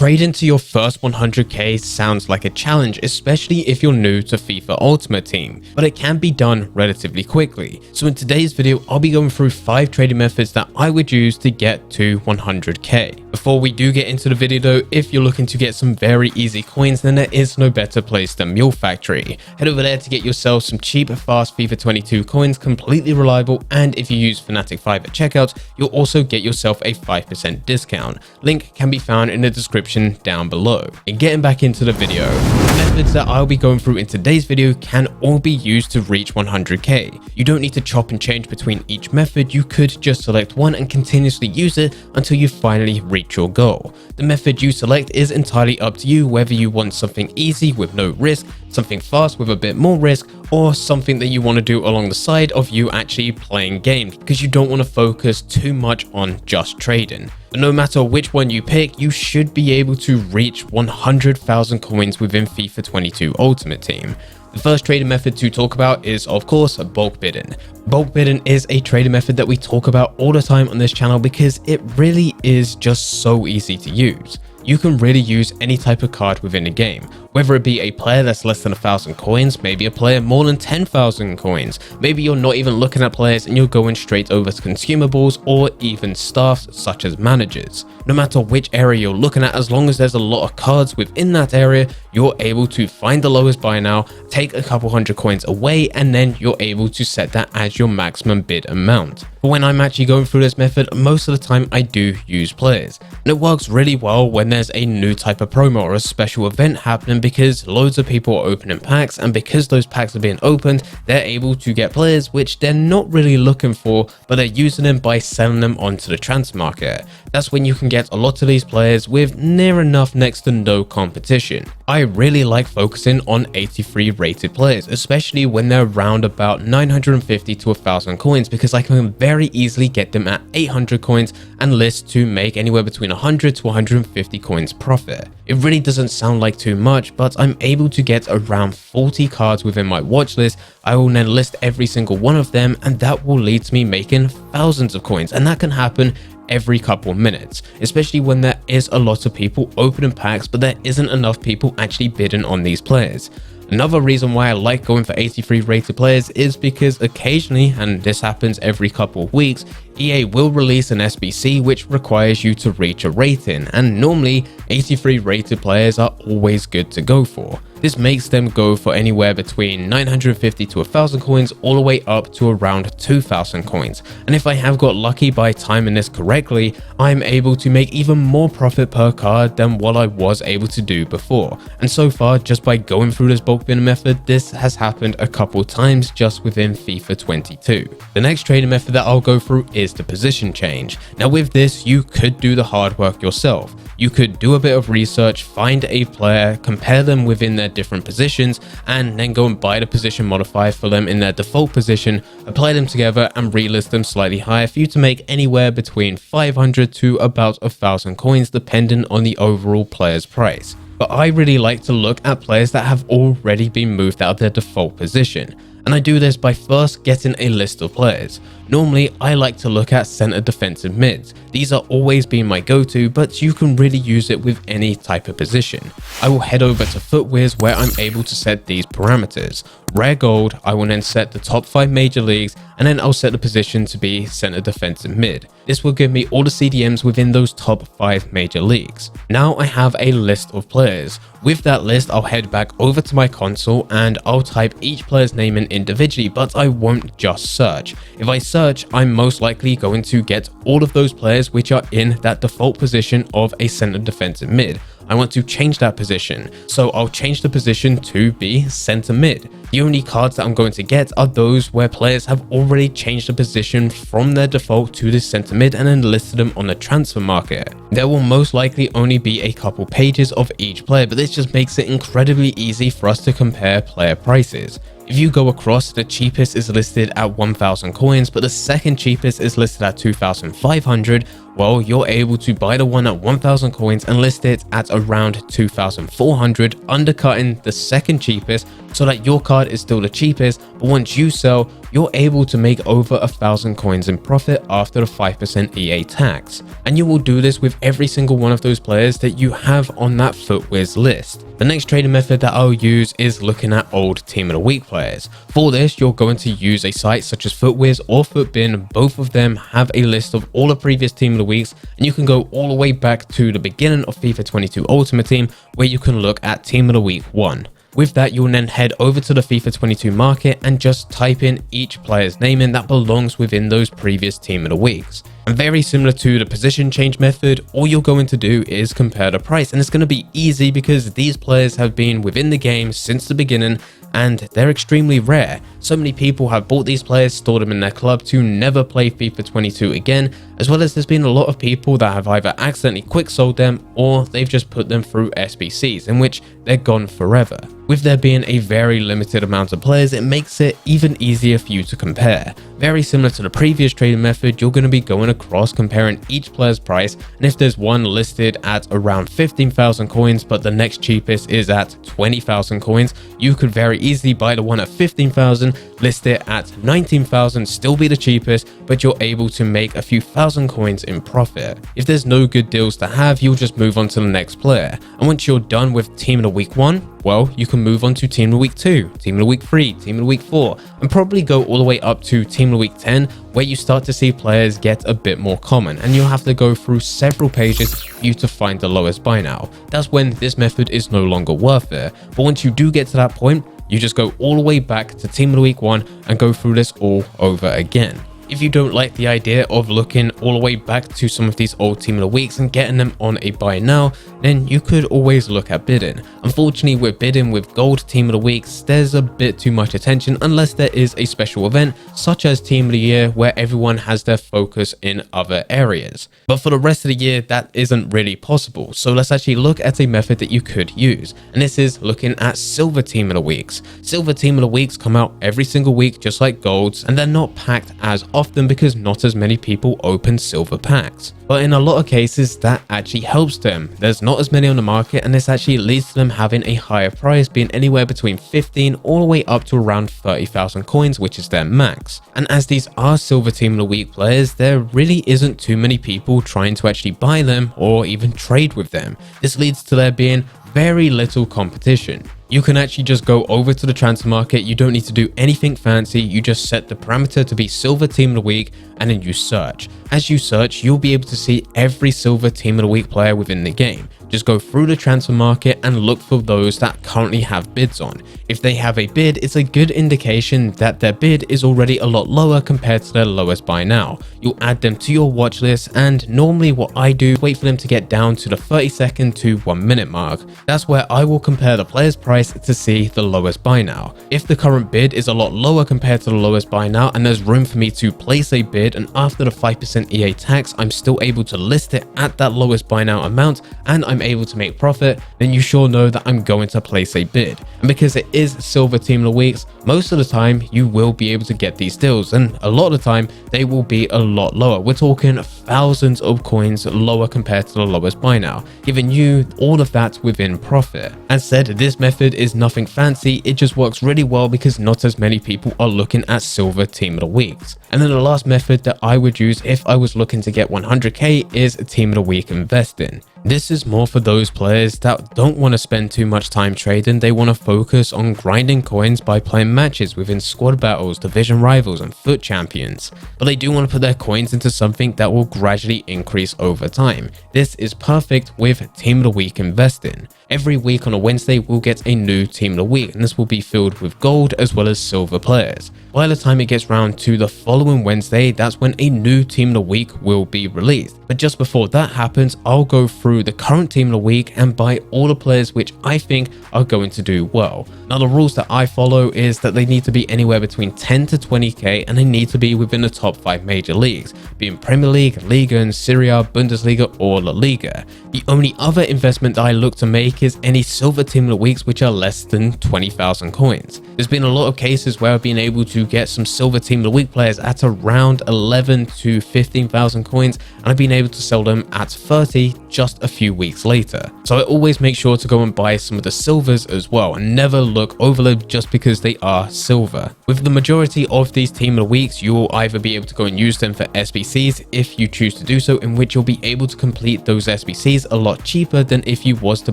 Trading to your first 100k sounds like a challenge, especially if you're new to FIFA Ultimate Team, but it can be done relatively quickly. So in today's video, I'll be going through 5 trading methods that I would use to get to 100k. Before we do get into the video though, if you're looking to get some very easy coins, then there is no better place than Mule Factory. Head over there to get yourself some cheap, fast FIFA 22 coins, completely reliable, and if you use Fnatic 5 at checkout, you'll also get yourself a 5% discount. Link can be found in the description down below. And getting back into the video, the methods that I'll be going through in today's video can all be used to reach 100k. You don't need to chop and change between each method. You could just select one and continuously use it until you finally reach your goal. The method you select is entirely up to you, whether you want something easy with no risk, something fast with a bit more risk, or something that you want to do along the side of you actually playing games, because you don't want to focus too much on just trading. But no matter which one you pick, you should be able to reach 100,000 coins within FIFA 22 Ultimate Team. The first trading method to talk about is, of course, bulk bidding. Bulk bidding is a trading method that we talk about all the time on this channel because it really is just so easy to use. You can really use any type of card within the game, whether it be a player that's less than 1,000 coins, maybe a player more than 10,000 coins, maybe you're not even looking at players and you're going straight over to consumables or even staffs such as managers. No matter which area you're looking at, as long as there's a lot of cards within that area, you're able to find the lowest buy now, take a couple hundred coins away, and then you're able to set that as your maximum bid amount. But when I'm actually going through this method, most of the time I do use players. And it works really well when there's a new type of promo or a special event happening, because loads of people are opening packs, and because those packs are being opened, they're able to get players which they're not really looking for, but they're using them by selling them onto the transfer market. That's when you can get a lot of these players with near enough next to no competition. I really like focusing on 83 rated players, especially when they're around about 950 to 1,000 coins, because I can very easily get them at 800 coins and list to make anywhere between 100 to 150 coins profit. It really doesn't sound like too much, but I'm able to get around 40 cards within my watch list. I will then list every single one of them, and that will lead to me making thousands of coins, and that can happen every couple of minutes, especially when there is a lot of people opening packs but there isn't enough people actually bidding on these players. Another reason why I like going for 83 rated players is because occasionally, and this happens every couple of weeks, EA will release an SBC which requires you to reach a rating, and normally 83 rated players are always good to go for. This makes them go for anywhere between 950 to 1,000 coins all the way up to around 2,000 coins. And if I have got lucky by timing this correctly, I'm able to make even more profit per card than what I was able to do before. And so far, just by going through this bulk bidding method, this has happened a couple times just within FIFA 22. The next trading method that I'll go through is the position change. Now with this, you could do the hard work yourself. You could do a bit of research, find a player, compare them within their different positions, and then go and buy the position modifier for them in their default position, apply them together and relist them slightly higher for you to make anywhere between 500 to about 1,000 coins depending on the overall player's price. But I really like to look at players that have already been moved out of their default position. And I do this by first getting a list of players. Normally, I like to look at center defensive mids. These are always been my go-to, but you can really use it with any type of position. I will head over to FootWiz where I'm able to set these parameters. Rare gold, I will then set the top 5 major leagues, and then I'll set the position to be center defensive mid. This will give me all the CDMs within those top 5 major leagues. Now I have a list of players. With that list, I'll head back over to my console and I'll type each player's name in individually, but I won't just search. If I search, I'm most likely going to get all of those players which are in that default position of a center defensive mid. I want to change that position, so I'll change the position to be center mid. The only cards that I'm going to get are those where players have already changed the position from their default to the center mid and then listed them on the transfer market. There will most likely only be a couple pages of each player, but this just makes it incredibly easy for us to compare player prices. If you go across, the cheapest is listed at 1,000 coins, but the second cheapest is listed at 2,500. Well, you're able to buy the one at 1,000 coins and list it at around 2,400, undercutting the second cheapest so that your card is still the cheapest, but once you sell, you're able to make over 1,000 coins in profit after the 5% EA tax. And you will do this with every single one of those players that you have on that FUTWIZ list. The next trading method that I'll use is looking at old Team of the Week players. For this, you're going to use a site such as FUTWIZ or FUTBIN. Both of them have a list of all the previous Team of the Weeks, and you can go all the way back to the beginning of FIFA 22 Ultimate Team, where you can look at Team of the Week 1. With that, you'll then head over to the FIFA 22 market and just type in each player's name in that belongs within those previous Team of the Weeks. And very similar to the position change method, all you're going to do is compare the price, and it's going to be easy because these players have been within the game since the beginning and they're extremely rare. So many people have bought these players, stored them in their club to never play FIFA 22 again, as well as there's been a lot of people that have either accidentally quick sold them or they've just put them through SBCs in which they're gone forever. With there being a very limited amount of players, it makes it even easier for you to compare. Very similar to the previous trading method, you're going to be going across comparing each player's price, and if there's one listed at around 15,000 coins but the next cheapest is at 20,000 coins, you could very easily buy the one at 15,000, list it at 19,000, still be the cheapest, but you're able to make a few thousand coins in profit. If there's no good deals to have, you'll just move on to the next player, and once you're done with Team of the Week 1, well, you can move on to Team of the Week 2, Team of the Week 3, Team of the Week 4, and probably go all the way up to Team of the Week 10, where you start to see players get a bit more common, and you'll have to go through several pages for you to find the lowest buy now. That's when this method is no longer worth it. But once you do get to that point, you just go all the way back to Team of the Week 1 and go through this all over again. If you don't like the idea of looking all the way back to some of these old Team of the Weeks and getting them on a buy now, then you could always look at bidding. Unfortunately, with bidding with gold Team of the Weeks, there's a bit too much attention unless there is a special event such as Team of the Year where everyone has their focus in other areas. But for the rest of the year, that isn't really possible. So let's actually look at a method that you could use, and this is looking at Silver Team of the Weeks. Silver Team of the Weeks come out every single week just like golds, and they're not packed as often because not as many people open silver packs. But in a lot of cases, that actually helps them. There's not as many on the market, and this actually leads to them having a higher price, being anywhere between 15 all the way up to around 30,000 coins, which is their max. And as these are Silver Team of the Week players, there really isn't too many people trying to actually buy them or even trade with them. This leads to there being very little competition. You can actually just go over to the transfer market. You don't need to do anything fancy. You just set the parameter to be Silver Team of the Week, and then you search. As you search, you'll be able to see every Silver Team of the Week player within the game. Just go through the transfer market and look for those that currently have bids on. If they have a bid, it's a good indication that their bid is already a lot lower compared to their lowest buy now. You'll add them to your watch list, and normally what I do is wait for them to get down to the 30-second to 1 minute mark. That's where I will compare the player's price to see the lowest buy now. If the current bid is a lot lower compared to the lowest buy now and there's room for me to place a bid, and after the 5% EA tax I'm still able to list it at that lowest buy now amount and I'm able to make profit, then you sure know that I'm going to place a bid. And because it is Silver Team of the Weeks, most of the time you will be able to get these deals, and a lot of the time they will be a lot lower. We're talking thousands of coins lower compared to the lowest buy now, giving you all of that within profit. As said, this method is nothing fancy, it just works really well because not as many people are looking at Silver Team of the Weeks. And then the last method that I would use if I was looking to get 100k is Team of the Week investing. This is more for those players that don't want to spend too much time trading. They want to focus on grinding coins by playing matches within squad battles, division rivals and FUT champions. But they do want to put their coins into something that will gradually increase over time. This is perfect with Team of the Week investing. Every week on a Wednesday we'll get a new Team of the Week, and this will be filled with gold as well as silver players. By the time it gets round to the following Wednesday, that's when a new Team of the Week will be released. But just before that happens, I'll go through the current Team of the Week and buy all the players which I think are going to do well. Now the rules that I follow is that they need to be anywhere between 10 to 20k and they need to be within the top 5 major leagues, being Premier League, Liga, Serie A, Bundesliga or La Liga. The only other investment that I look to make week is any silver team of the weeks which are less than 20,000 coins. There's been a lot of cases where I've been able to get some silver team of the week players at around 11 to 15,000 coins, and I've been able to sell them at 30 just a few weeks later. So I always make sure to go and buy some of the silvers as well, and never look overload just because they are silver. With the majority of these team of the weeks, you will either be able to go and use them for SBCs if you choose to do so, in which you'll be able to complete those SBCs a lot cheaper than if you was to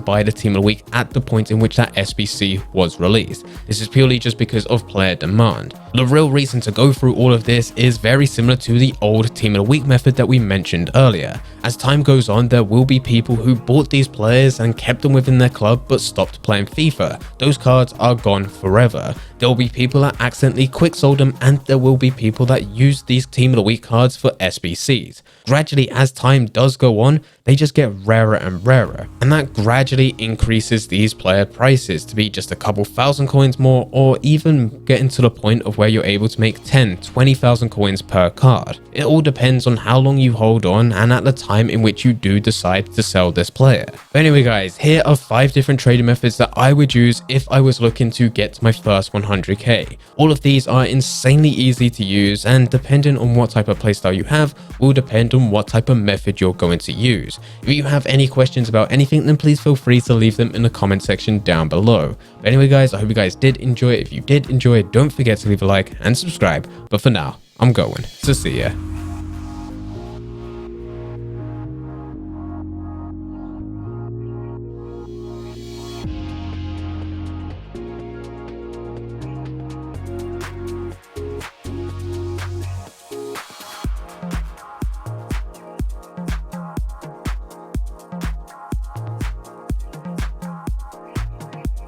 buy the team of the week at the point in which that SBC was released. This is purely just because of player demand. The real reason to go through all of this is very similar to the old team of the week method that we mentioned earlier. As time goes on, there will be people who bought these players and kept them within their club but stopped playing FIFA. Those cards are gone forever. There will be people that accidentally quick sold them, and there will be people that use these team of the week cards for SBCs. Gradually, as time does go on, they just get rarer and rarer, and that gradually increases these player prices to be just a couple thousand coins more, or even getting to the point of where you're able to make 10-20,000 coins per card. It all depends on how long you hold on and at the time in which you do decide to sell this player. But anyway guys, here are 5 different trading methods that I would use if I was looking to get my first 100k. All of these are insanely easy to use, and depending on what type of playstyle you have will depend on what type of method you're going to use. If you have any questions about anything, then please feel free to leave them in the comment section down below. But anyway guys, I hope you guys did enjoy it. If you did enjoy it, don't forget to leave a like and subscribe. But for now, I'm going to see ya.